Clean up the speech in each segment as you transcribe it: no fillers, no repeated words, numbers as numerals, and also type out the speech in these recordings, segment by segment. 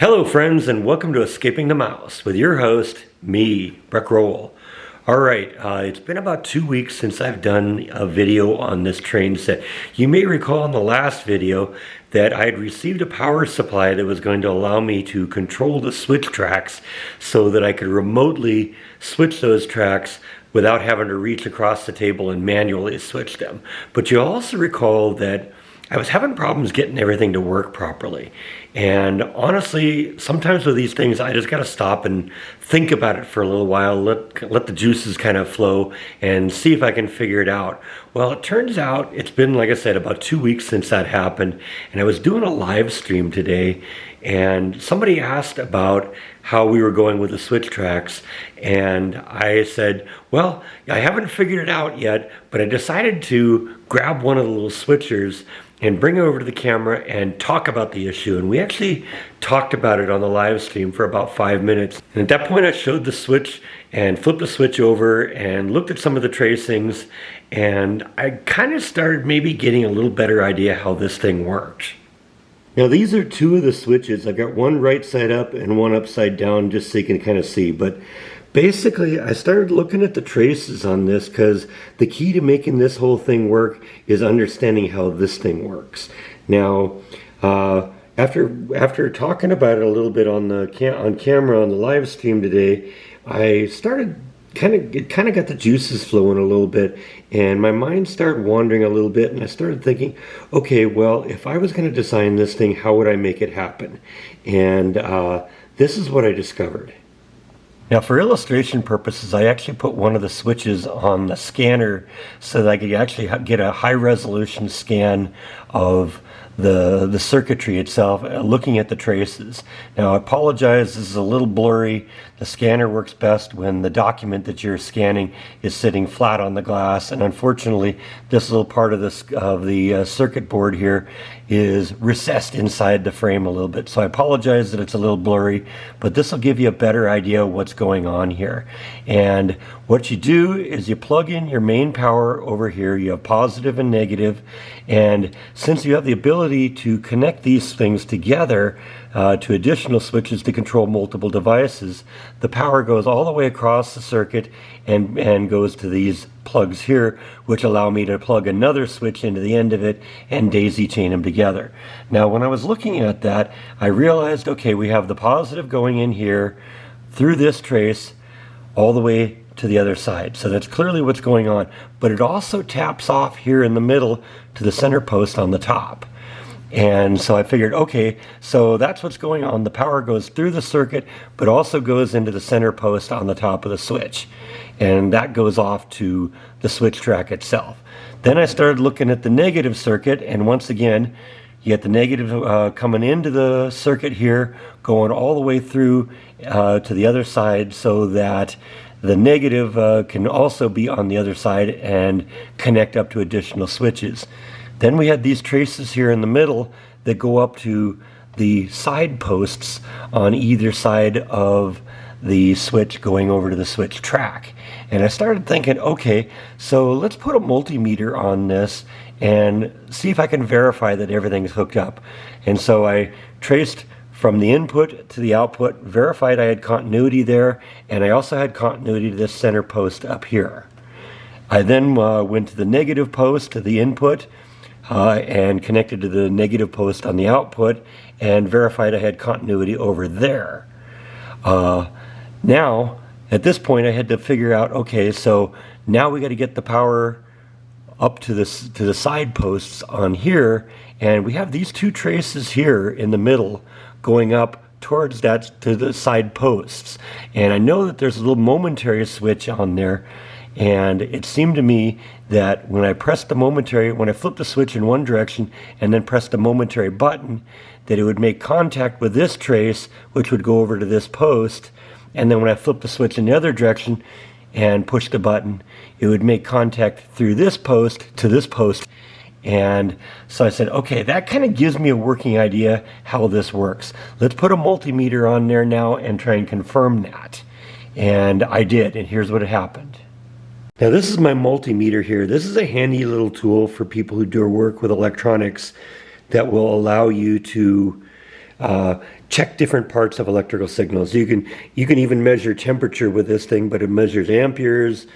Hello friends, and welcome to Escaping the Mouse with your host, me, Breck Roll. Alright, it's been about 2 weeks since I've done a video on this train set. You may recall in the last video that I had received a power supply that was going to allow me to control the switch tracks so that I could remotely switch those tracks without having to reach across the table and manually switch them. But you'll also recall that I was having problems getting everything to work properly. And honestly, sometimes with these things, I just got to stop and think about it for a little while, let the juices kind of flow and see if I can figure it out. Well, it turns out it's been, like I said, about 2 weeks since that happened. And I was doing a live stream today, and somebody asked about how we were going with the switch tracks. And I said, well, I haven't figured it out yet, but I decided to grab one of the little switchers and bring it over to the camera and talk about the issue. And we actually talked about it on the live stream for about 5 minutes. And at that point I showed the switch and flipped the switch over and looked at some of the tracings, and I kind of started maybe getting a little better idea how this thing worked. Now these are two of the switches. I've got one right side up and one upside down just so you can kind of see. But basically, I started looking at the traces on this because the key to making this whole thing work is understanding how this thing works. Now, after talking about it a little bit on camera on the live stream today, I started it kind of got the juices flowing a little bit, and my mind started wandering a little bit, and I started thinking, okay, well, if I was going to design this thing, how would I make it happen? And this is what I discovered. Now, for illustration purposes, I actually put one of the switches on the scanner so that I could actually get a high-resolution scan of the circuitry itself, looking at the traces. Now, I apologize, this is a little blurry. The scanner works best when the document that you're scanning is sitting flat on the glass, and unfortunately, this little part of the circuit board here is recessed inside the frame a little bit. So I apologize that it's a little blurry, but this will give you a better idea of what's going on here. And what you do is you plug in your main power over here. You have positive and negative, and since you have the ability to connect these things together to additional switches to control multiple devices, the power goes all the way across the circuit and goes to these plugs here, which allow me to plug another switch into the end of it and daisy chain them together. Now, when I was looking at that, I realized, okay, we have the positive going in here through this trace all the way to the other side. So that's clearly what's going on. But it also taps off here in the middle to the center post on the top. And so I figured, okay, so that's what's going on. The power goes through the circuit, but also goes into the center post on the top of the switch. And that goes off to the switch track itself. Then I started looking at the negative circuit, and once again, you get the negative coming into the circuit here, going all the way through to the other side, so that the negative can also be on the other side and connect up to additional switches. Then we had these traces here in the middle that go up to the side posts on either side of the switch going over to the switch track. And I started thinking, okay, so let's put a multimeter on this and see if I can verify that everything's hooked up. And so I traced from the input to the output, verified I had continuity there, and I also had continuity to this center post up here. I then went to the negative post to the input and connected to the negative post on the output and verified I had continuity over there. Now, at this point, I had to figure out, okay, so now we got to get the power up to the side posts on here, and we have these two traces here in the middle going up towards that to the side posts. And I know that there's a little momentary switch on there, and it seemed to me that when I flipped the switch in one direction and then pressed the momentary button, that it would make contact with this trace, which would go over to this post. And then when I flipped the switch in the other direction and pushed the button, it would make contact through this post to this post. And so I said, okay, that kind of gives me a working idea how this works. Let's put a multimeter on there now and try and confirm that. And I did, and here's what happened. Now this is my multimeter here. This is a handy little tool for people who do work with electronics that will allow you to check different parts of electrical signals. You can even measure temperature with this thing, but it measures amperes,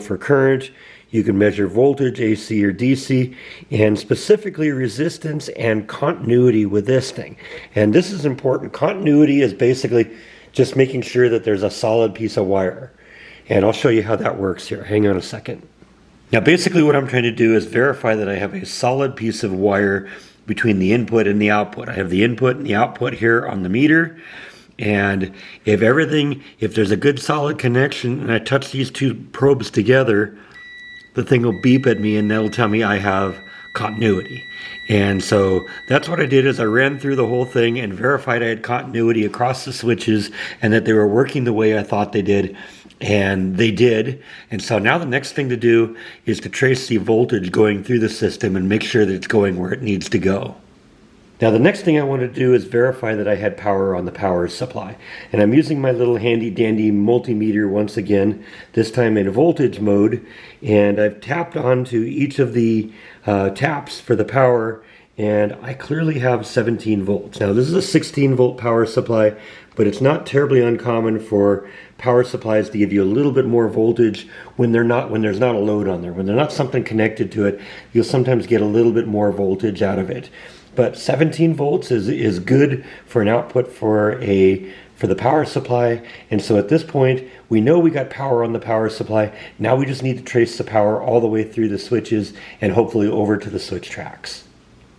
for current. You can measure voltage, AC or DC, and specifically resistance and continuity with this thing. And this is important. Continuity is basically just making sure that there's a solid piece of wire. And I'll show you how that works here. Hang on a second. Now basically what I'm trying to do is verify that I have a solid piece of wire between the input and the output. I have the input and the output here on the meter. And if there's a good solid connection and I touch these two probes together, the thing will beep at me and that'll tell me I have continuity. And so that's what I did, is I ran through the whole thing and verified I had continuity across the switches and that they were working the way I thought they did. And they did. And so now the next thing to do is to trace the voltage going through the system and make sure that it's going where it needs to go. Now the next thing I want to do is verify that I had power on the power supply. And I'm using my little handy dandy multimeter once again, this time in voltage mode. And I've tapped onto each of the taps for the power, and I clearly have 17 volts. Now this is a 16 volt power supply, but it's not terribly uncommon for power supplies to give you a little bit more voltage when there's not a load on there. When there's not something connected to it, you'll sometimes get a little bit more voltage out of it. But 17 volts is good for an output for the power supply. And so at this point, we know we got power on the power supply. Now we just need to trace the power all the way through the switches and hopefully over to the switch tracks.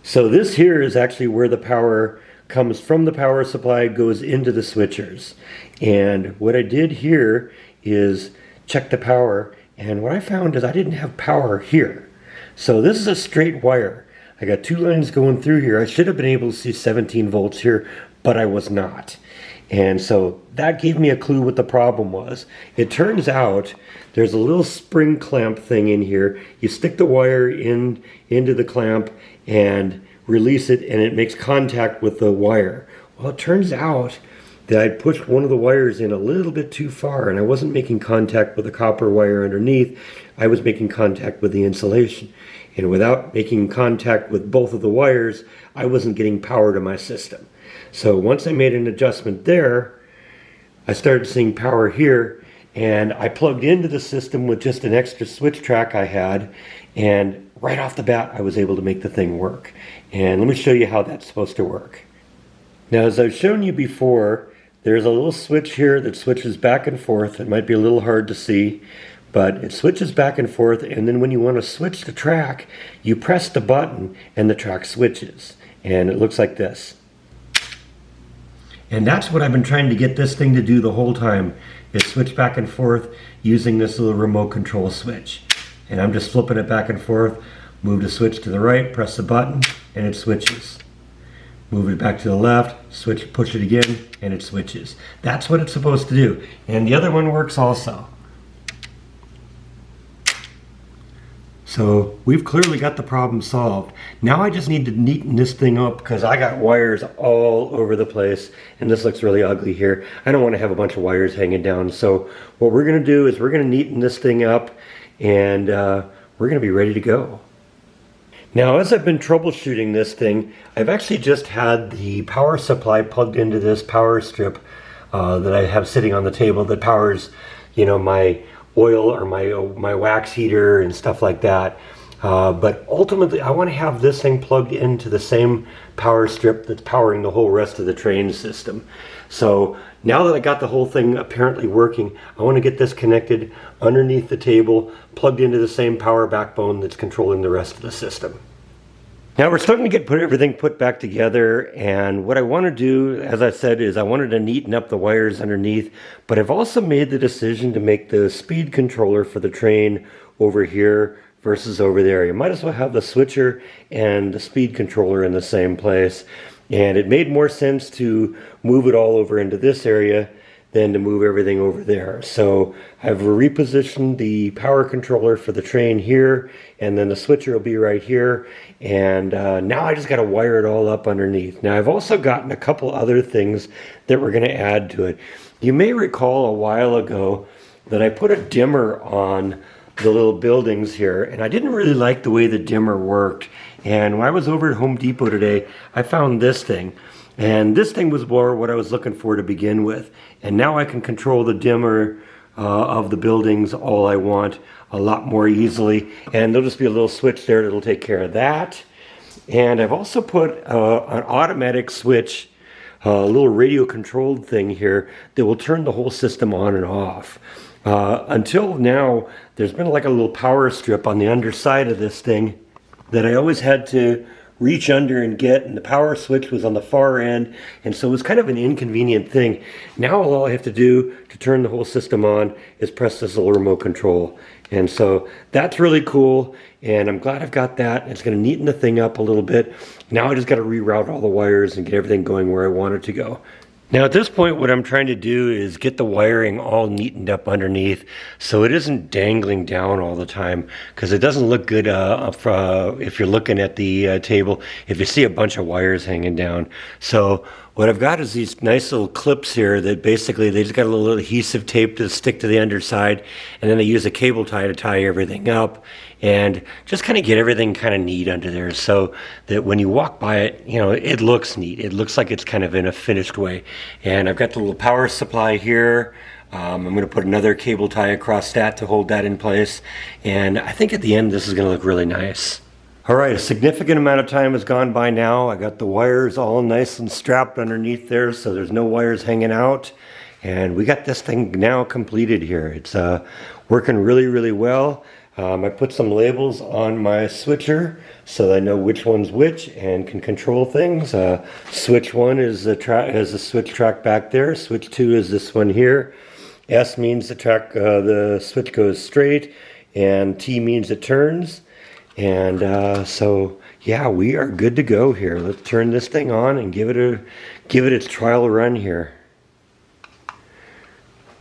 So this here is actually where the power comes from. The power supply goes into the switchers. And what I did here is check the power. And what I found is I didn't have power here. So this is a straight wire. I got two lines going through here. I should have been able to see 17 volts here, but I was not. And so that gave me a clue what the problem was. It turns out there's a little spring clamp thing in here. You stick the wire into the clamp and release it, and it makes contact with the wire. Well, it turns out that I pushed one of the wires in a little bit too far, and I wasn't making contact with the copper wire underneath. I was making contact with the insulation. And without making contact with both of the wires, I wasn't getting power to my system. So once I made an adjustment there, I started seeing power here, and I plugged into the system with just an extra switch track I had, and right off the bat I was able to make the thing work. And let me show you how that's supposed to work. Now, as I've shown you before, there's a little switch here that switches back and forth. It might be a little hard to see, but it switches back and forth, and then when you want to switch the track, you press the button and the track switches. And it looks like this. And that's what I've been trying to get this thing to do the whole time, is switch back and forth using this little remote control switch. And I'm just flipping it back and forth, move the switch to the right, press the button, and it switches. Move it back to the left, switch, push it again, and it switches. That's what it's supposed to do. And the other one works also. So we've clearly got the problem solved. Now I just need to neaten this thing up because I got wires all over the place, and this looks really ugly here. I don't want to have a bunch of wires hanging down. So what we're going to do is we're going to neaten this thing up, and we're going to be ready to go. Now, as I've been troubleshooting this thing, I've actually just had the power supply plugged into this power strip that I have sitting on the table that powers, my oil or my wax heater and stuff like that. But ultimately, I want to have this thing plugged into the same power strip that's powering the whole rest of the train system. So now that I got the whole thing apparently working, I want to get this connected underneath the table, plugged into the same power backbone that's controlling the rest of the system. Now we're starting to get everything put back together, and what I want to do, as I said, is I wanted to neaten up the wires underneath, but I've also made the decision to make the speed controller for the train over here versus over there. You might as well have the switcher and the speed controller in the same place, and it made more sense to move it all over into this area than to move everything over there. So I've repositioned the power controller for the train here, and then the switcher will be right here, and now I just got to wire it all up underneath. Now I've also gotten a couple other things that we're going to add to it. You may recall a while ago that I put a dimmer on the little buildings here, and I didn't really like the way the dimmer worked. And when I was over at Home Depot today, I found this thing. And this thing was more what I was looking for to begin with. And now I can control the dimmer of the buildings all I want a lot more easily. And there'll just be a little switch there that'll take care of that. And I've also put an automatic switch, a little radio controlled thing here that will turn the whole system on and off. Until now, there's been like a little power strip on the underside of this thing that I always had to reach under and get, and the power switch was on the far end, and so it was kind of an inconvenient thing. Now all I have to do to turn the whole system on is press this little remote control. And so that's really cool, and I'm glad I've got that. It's going to neaten the thing up a little bit. Now I just got to reroute all the wires and get everything going where I want it to go. Now at this point, what I'm trying to do is get the wiring all neatened up underneath so it isn't dangling down all the time, because it doesn't look good if you're looking at the table, if you see a bunch of wires hanging down. So what I've got is these nice little clips here that basically they just got a little adhesive tape to stick to the underside, and then they use a cable tie to tie everything up and just kind of get everything kind of neat under there so that when you walk by it, you know, it looks neat. It looks like it's kind of in a finished way. And I've got the little power supply here. I'm going to put another cable tie across that to hold that in place. And I think at the end, this is going to look really nice. All right, a significant amount of time has gone by now. I got the wires all nice and strapped underneath there so there's no wires hanging out. And we got this thing now completed here. It's working really, really well. I put some labels on my switcher so that I know which one's which and can control things. Switch 1 is the switch track back there. Switch 2 is this one here. S means the switch goes straight, and T means it turns. And so yeah, we are good to go here. Let's turn this thing on and give it its trial run here.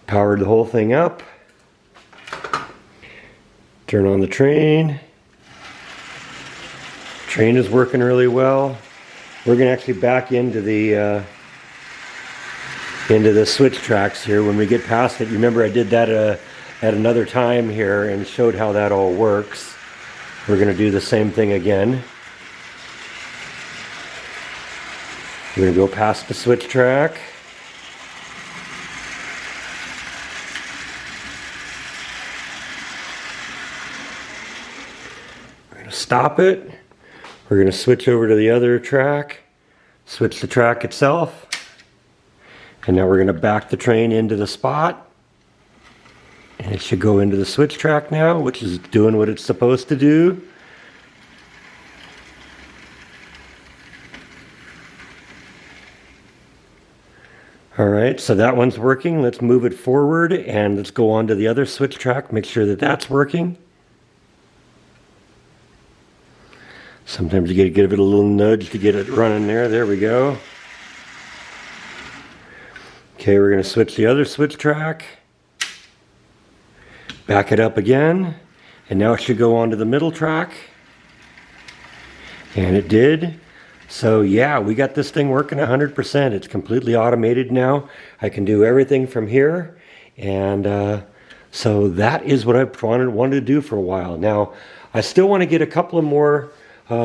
Powered the whole thing up. Turn on the train. Train is working really well. We're going to actually back into the switch tracks here when we get past it. You remember I did that at another time here and showed how that all works. We're going to do the same thing again. We're going to go past the switch track. Stop it. We're going to switch over to the other track, switch the track itself, and now we're going to back the train into the spot, and it should go into the switch track now, which is doing what it's supposed to do. Alright, so that one's working. Let's move it forward and let's go on to the other switch track, make sure that that's working. Sometimes you got to give it a little nudge to get it running there. There we go. Okay, we're going to switch the other switch track. Back it up again. And now it should go on to the middle track. And it did. So yeah, we got this thing working 100%. It's completely automated now. I can do everything from here. And so that is what I've wanted to do for a while. Now, I still want to get a couple of more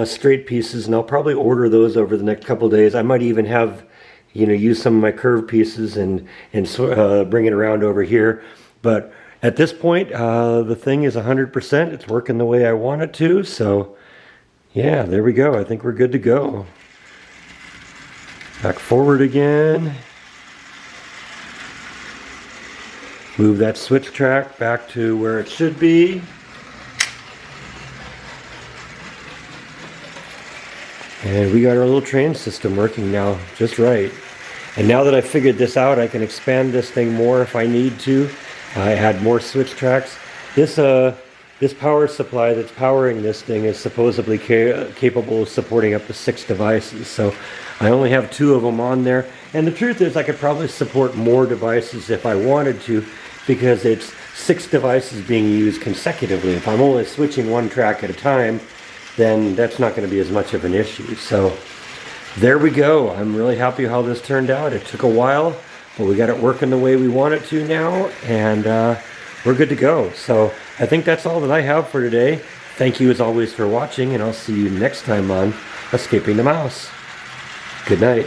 straight pieces, and I'll probably order those over the next couple of days. I might even have, use some of my curved pieces and bring it around over here. But at this point, the thing is 100%. It's working the way I want it to. So yeah, there we go. I think we're good to go. Back forward again. Move that switch track back to where it should be. And we got our little train system working now just right. And now that I figured this out, I can expand this thing more if I need to. I add more switch tracks. This power supply that's powering this thing is supposedly capable of supporting up to 6 devices. So I only have 2 of them on there. And the truth is I could probably support more devices if I wanted to, because it's 6 devices being used consecutively. If I'm only switching one track at a time, then that's not going to be as much of an issue. So there we go. I'm really happy how this turned out. It took a while, but we got it working the way we want it to now, and we're good to go. So I think that's all that I have for today. Thank you as always for watching, and I'll see you next time on Escaping the Mouse. Good night.